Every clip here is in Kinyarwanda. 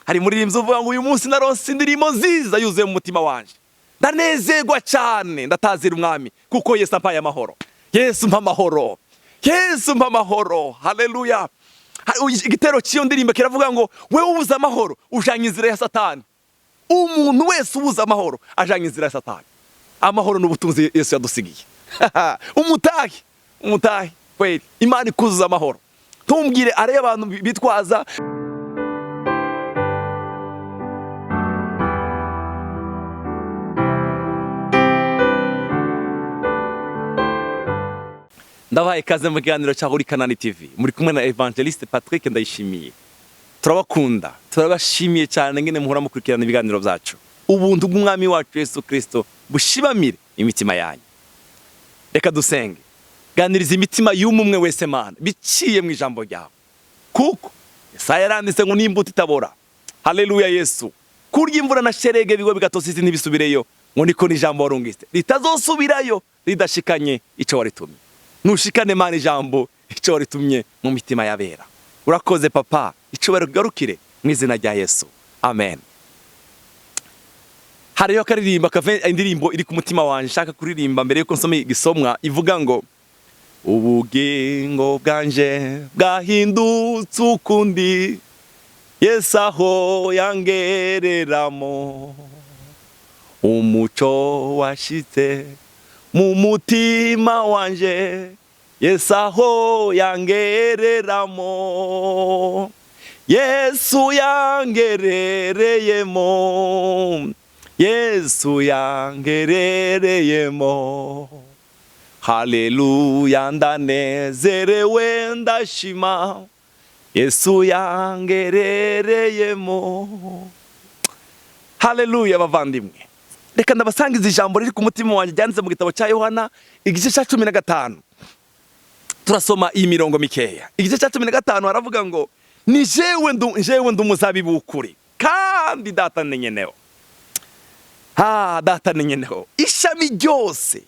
hari muririmbyi uvuga ngo uyu munsi naronse indirimbo nziza yuzuye mu mutima wanje, ndanezerwa cyane, ndatazira umwami kuko Yesu ampaye amahoro. Yesu mpa amahoro, Yesu mpa amahoro. Haleluya. Igitero cy'iyo ndirimbo kiravuga ngo wewe ubuze amahoro ujanye inzira ya Satani. Umuntu wese ubuze amahoro ajanye inzira ya Satani. Amahoro n'ubutunzi Yesu yadusigiye. Umutahi kweli Imana ikuzuza amahoro. Tumbwire ari abantu bitwaza ndabaye kaze mu kiganiro cya CANAAN TV. Muri kumwe na Evangeliste Patrick Ndayishimiye. Turabakunda, turabashimiye cyane ngene muhora mukurikirana ibiganiro byacu. Ubuntu bw'umwami wacu Yesu Kristo bushibamire imitima yanyu. Reka dusenge. Ganiriza imitima y'umumwe wese Mana biciye mu ijambo ryawe. Kuko Yesaya yaranditse ngo n'imbuto itabora. Haleluya Yesu. Kurya imvura na sherege bigo bigatosiza ntibisubireyo. Ngo niko n'ijambo warungiste litazosubirayo ridashikanye ico waritumye. Nushikane Mana ijambo ico waritumye mu mitima yabera. Urakoze papa, ico barugarukire mu izina rya Yesu. Amen. Hariyo karirimba indirimbo iri ku mutima wanje shaka kuririmba mbere yuko nsoma igisomwa ivuga ngo ubugingo bwanje bwahindutse ukundi Yesu aho yangereramo, umuco washitse mu mutima wanje Yesu aho yangereramo, Yesu yangerereyemo, Yesu yangerereyemo. Haleluya ndanezerewe ndashima, Yesu yangerereyemo. Haleluya bavandimwe. Reka ndabasangiza ijambo riri ku mutima wanjye ryanditse mu gitabo cya Yohana igice cya 15. Turasoma iyi mirongo mikeya. Igice cya 15 haravuga ngo ni jewe ndumuzabibu w'ukuri kandi data ni nyeneho. Data ni nyeneho. Ishami ryose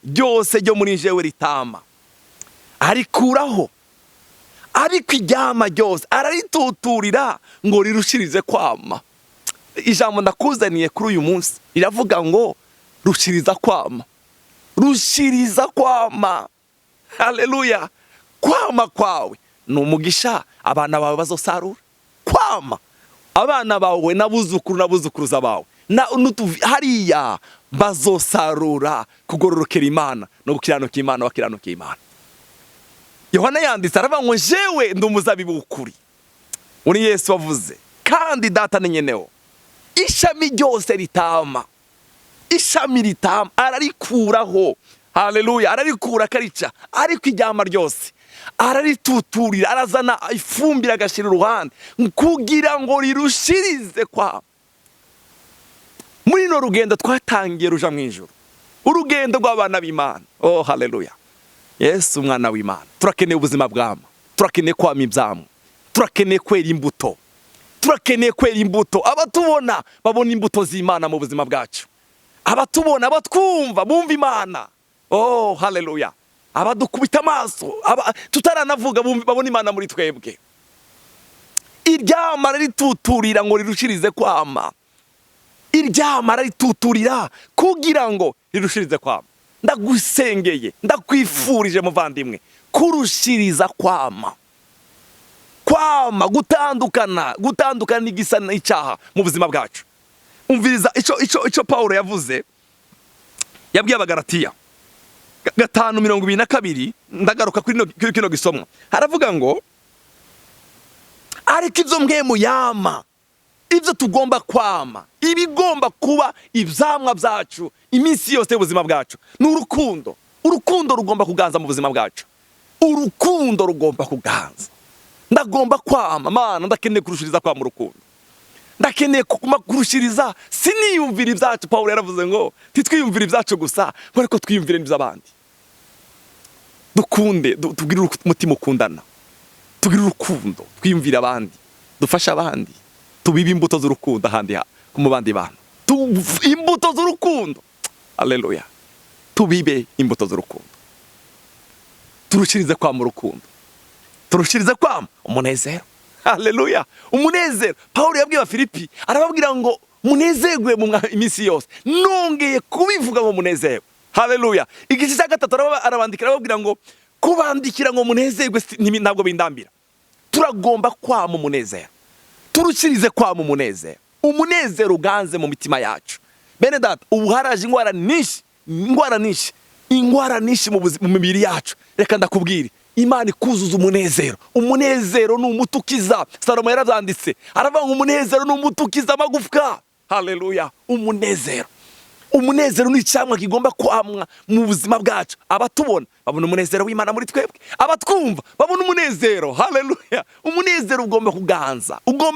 ryo muri jewe ritama arikuraho, ariko iryama ryose ararituturira ngo rirushirize kwama. Ijambo ndakuzaniye kuri uyu munsi riravuga ngo rushiriza kwama, rushiriza kwama. Haleluya. Kwama kwawe ni umugisha abana bawe bazosarura. Kwama abana bawe n'abuzukuruza bawe hariya bazosarura kugororokera Imana no gukiranuka Imana bakiranuka Imana. Yohana yanditse aravuga ngo jewe ndumuzabibu w'ukuri, uri Yesu wavuze, kandi data ni nyeneho. Ishami ryose ritama, ishami ritama ararikuraho. Haleluya. Ararikura karica, ariko iryama ryose ararituturira, arazana ifumbire agashira uruhande kugira ngo rirushirize kwa. Muri no rugendo twatangiye ruja mu ijuru, urugendo rw'abana b'Imana. Oh haleluya. Yesu umwana w'Imana. Turakeneye ubuzima bw'ama, turakeneye kwama ibyamwe, turakeneye kwera imbuto, turakeneye kwera imbuto. Abatubona babona imbuto z'Imana mu buzima bwacu, abatubona abatwumva bumva Imana. Oh haleluya. Abadukubita amaso tutaranavuga babona Imana muri twebwe. Iryama rituturira ngo rirushirize kwama, iryama rituturira kugira ngo rirushirize kwama. Ndagusengeye, ndakwifurije muvandimwe kurushiriza kwama. Kwama gutandukana n'igisa n'icyaha mu buzima bwacu. Umviriza ico Paulo yavuze, yabwiye abagalatiya 5:22. Ndagaruka kuri kino gisomwa. Haravuga ngo ariko ivyo mwemu yama, ivyo tugomba kwama, ibigomba kuba ivyamwa byacu iminsi yose y'ubuzima bwacu ni urukundo. Urukundo rugomba kuganza mu buzima bwacu, urukundo rugomba kuganza. Ndagomba kwama Mana, ndakeneye kurushiriza kwama urukundo, ndakeneye kurushiriza. Siniyumvira ibyacu. Paulo yaravuze ngo titwiyumvira ibyacu gusa, ariko twiyumvire n'iby'abandi. Dukunde, tugire umutima ukundana, tugire urukundo, twiyumvira abandi, dufasha abandi, tubibe imbuto z'urukundo ahandi mu bandi bantu. Imbuto z'urukundo. Haleluya. Tubibe imbuto z'urukundo, turushirize kwama urukundo, turushirize kwama umunezero, Haleluya. Umunezero. Pawulo yabwiye Filipi arababwira ngo munezerwe mu iminsi yose. Nongeye kubivuga ngo munezerwe. Haleluya. Igice cya gatatu arabandikira arababwira ngo kubandikira ngo munezerwe ntabwo bindambira. Turagomba kwama umunezero. Turushirize kwama umunezero. Umunezero uganze mu mitima yacu. Bene data, ubu haraje ingwara nyinshi mu mibiri yacu. Reka ndakubwire, Imana ikuzuza umunezero. Umunezero ni umutukiza. Salomo yarabyanditse aravuga ngo umunezero ni umutukiza amagufwa. Haleluya. Umunezero ni icyamwa kigomba kwamwa mu buzima bwacu. Abatubona babona umunezero w'Imana muri twebwe, abatwumva babona umunezero. Haleluya. Umunezero ugomba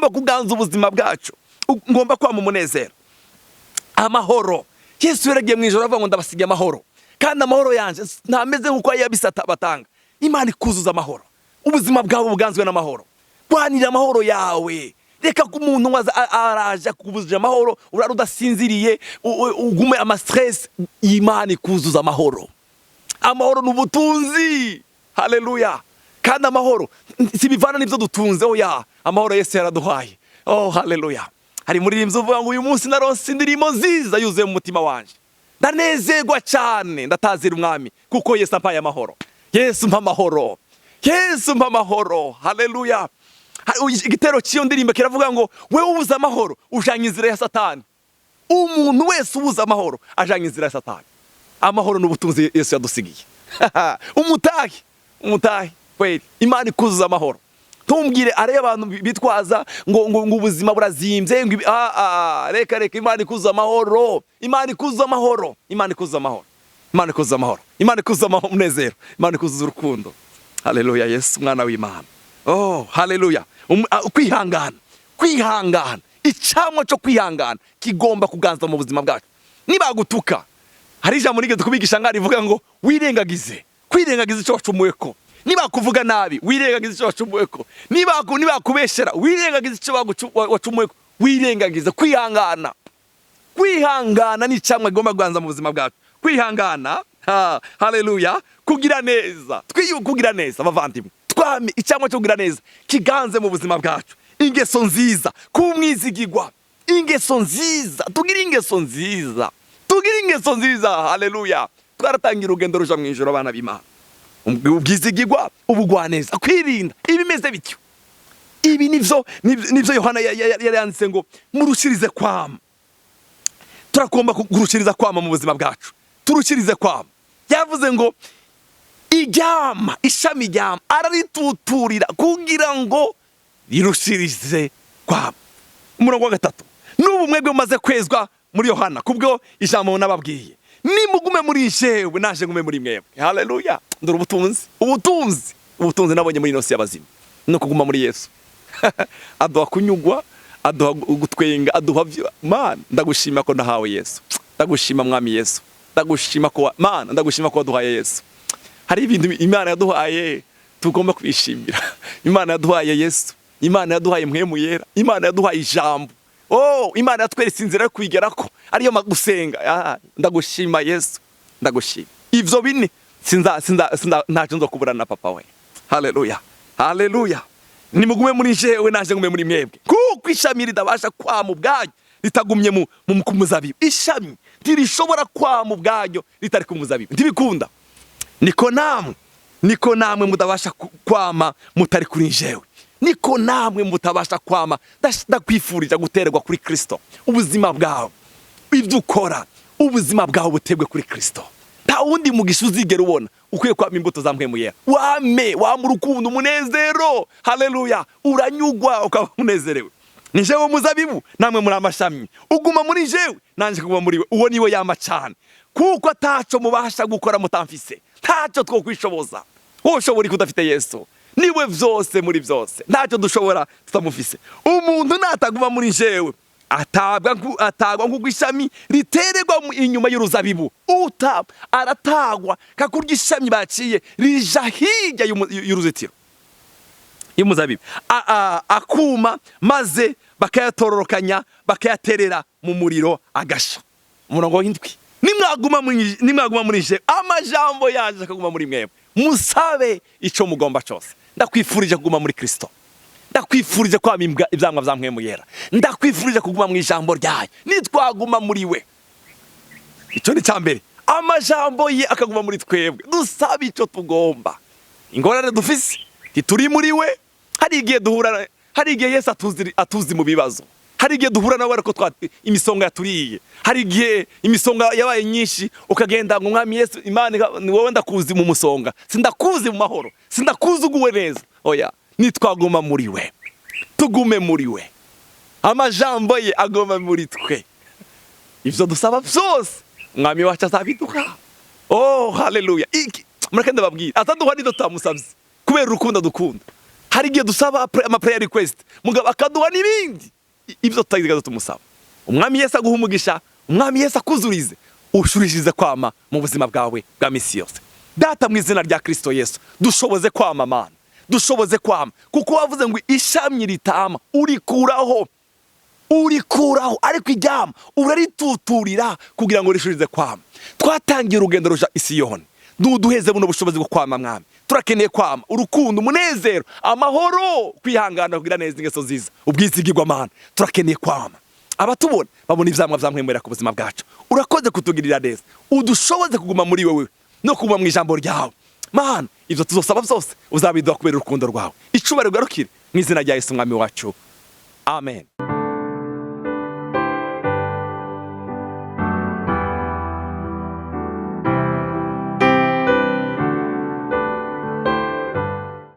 kuganza ubuzima bwacu. Ugomba kwama umunezero. Amahoro. Yesu yaragiye mu ijoro avuga ngo ndabasigiye amahoro, kandi amahoro yanje ntameze nk'uko yabisata batanga. Imana ikuzuza amahoro. Ubuzima bwawe buganzwe n'amahoro. Bwanira amahoro yawe. Reka ko umuntu araje kubuzira amahoro urara udasinziriye ugume stress. Imana ikuzuza amahoro. Amahoro n'ubutunzi. Haleluya. Kandi amahoro sibivana n'ibyo dutunze. Oya, amahoro Yesu yaraduhaye. Oh haleluya. Hari muririmbyi uvuga ngo uyu munsi naronse indirimbo nziza yuzuye mu mutima wanje. Ndanezerwa cyane ndatazira umwami kuko Yesu ampaye amahoro. Yesu mpa amahoro. Yesu mpa amahoro. Haleluya. Igitero cy'iyo ndirimbo kiravuga ngo wewe ubuza amahoro ujanye inzira ya Satani. Umuntu wese ubuza amahoro ajanye inzira ya Satani. Amahoro n'ubutunzi Yesu yadusigiye. Umutahi kweli. Imana ikuzuza amahoro. Tumbwire are abantu bitwaza ngo ubuzima burazimbye ngo reka Imana ikuzuza amahoro. Imana ikuzuza amahoro. Imana ikuzuza amahoro. Imana ikuzuza amahoro. Imana ikuzuza umunezero. Imana ikuzuza urukundo. Haleluya. Yesu mwana w'Imana. Oh haleluya. Kwihangana. Icyamwa cyo kwihangana kigomba kuganza mu buzima bwacu. Nibagutuka, hari ijambo nigeze kubigisha ngari rivuga ngo kwirengagize icyo wacumuweko. Nibakuvuga nabi wirengagize icyo wacumuweko. Nibakubeshera wirengagize icyo wacumuweko. Wirengagize. Kwihangana ni icyamwa kigomba kuganza mu buzima bwacu. Kwihangana. Haleluya. Kugira neza bavandimwe. Twame icyamwa cyo kugira neza kiganze mu buzima bwacu. Ingeso nziza, kumwizigirwa. Ingeso nziza, tugira ingeso nziza. Haleluya. Twaratangira urugendo ruja mu ijoro abana b'Imana. Ubwizigirwa, ubugwaneza, kwirinda. Ibimeze bityo. Ibi nivyo Yohana yanditse ngo murushirize kwama. Turakomba kurushiriza kwama mu buzima bwacu. Turushirize kwama. Yavuze ngo ishami ryama ararituturira kugira ngo rirushirize kwama. Umurongo wa 3. N'ubu mwebwe mumaze kwezwa muri Yohana kubwo ijambo nababwiye. Nimugume muri jewe naje ngume muri mwebwe. Haleluya. Ndura ubutunzi nabonye muri inosi y'abazima no kuguma muri Yesu. Aduha kunyugwa, aduha gutwenga, aduha Mana, ndagushima ko nahawe Yesu. Ndagushima mwami Yesu. Ndagushima ko waduhaye Yesu. Hari ibintu Imana yaduhaye tugomba kwishimira. Imana yaduhaye Yesu. Imana yaduhaye mpwemu yera. Imana yaduhaye ijambo. Oh, Imana yatweretse inzira yo kwigerako ariyo gusenga. Ndagushima Yesu. Ndagushima. Ivyo bine ntacyo nzokubura na papa we. Haleluya. Haleluya. Nimugume muri jewe naje ngume muri mwebwe. Kuko ishami ridabasha kwama ubwayo litagumye mu muzabibu. Ishami ntirishobora kwama ubwayo litari ku muzabibu. Ntibikunda. Niko namwe mutabasha kwama mutari kuri jewe. Niko namwe mutabasha kwama ndakwifurije guterwa kuri Kristo. Ubuzima bwawe ibyo ukora, ubuzima bwawe butegwe kuri Kristo. Nta wundi mugisha uzigera ubona ukwiye kwama imbuto za mpwemu yera. Wama urukundo, umunezero. Haleluya. Uranyugwa ukaba unezerewe. Ni jewe muzabibu, namwe muri amashami. Uguma muri jewe nanje kuguma muri we. Uwo niwe yama cyane. Kuko ataco mubasha gukora mutamfise. Taco twokwishoboza. Woshobora kudafite Yesu. Niwe vyose muri vyose. Ntacyo dushobora tutamufise. Umuntu nataguma muri jewe atagwa nk'ugwishami ritererwa inyuma y'uruzabibu. Aratagwa kakurya ishami baciye rija hirya y'uruzitiro y'umuzabibu. Akuma maze bakayatororokanya bakayaterera mu muriro agasha. Umurongo w'indwi. Nimwaguma muri jewe amajambo yaje akaguma muri mwebwe. Musabe ico mugomba cyose. Ndakwifurije kuguma muri Kristo. ndakwifurije kwama ivyamwa vya mpwemu yera, ndakwifurije kuguma mu ijambo ryayo. Nitwaguma muri we, ico ni cyambere, amajambo ye akaguma muri twebwe, dusaba ico tugomba. Ingorane dufise tituri muri we, hari igihe duhura, hari igihe Yesu atuzi mu bibazo, hari igihe duhura nawe ariko imisonga yaturiye, hari igihe imisonga yabaye nyinshi ukagenda ngo Mwami Yesu, Imana ni wowe ndakuzi mu musonga, sindakuzi mu mahoro, sindakuzi uguwe neza. Oya, nitwaguma muri we, tugume muri we, amajambo ye agoma muri twe, ivyo dusaba vyose Mwami wacu azabiduha. Oh haleluya. Iki mureke ndababwira, ataduha nido tutamusavye kubera urukundo dukunda. Hari igihe dusaba ama prayer request mugabo akaduha n'ibindi, ivyo tutagize tumusaba. Umwami Yesu aguha umugisha, umwami Yesu akuzurize, ushurishirize kwama mu buzima bwawe bwa misi yose. Data mu izina rya Kristo Yesu, dushoboze kwama Mana, dushoboze kwama, kuko wavuze ngo ishamye ritama urikuraho ariko iryama urarituturira kugira ngo rishurize kwama. Twatangiye urugendo ruja Isiyoni, duheze buno bushobozi bwo kwama Mwami. Turakeneye kwama urukundo, umunezero, amahoro, kwihangana, kugira neza ingeso ziza, ubwizigirwa Mana. Turakeneye kwama abatubona babona ivyamwa vya mpwemu yera ku buzima bwacu. Urakoze kutugirira neza, udushoboze kuguma muri wewe no kuguma mu ijambo ryawe Mana. Ivyo tuzosaba vyose uzabiduha kubera urukundo rwawe. Icubahiro garukire mu izina rya Yesu Mwami wacu, amen.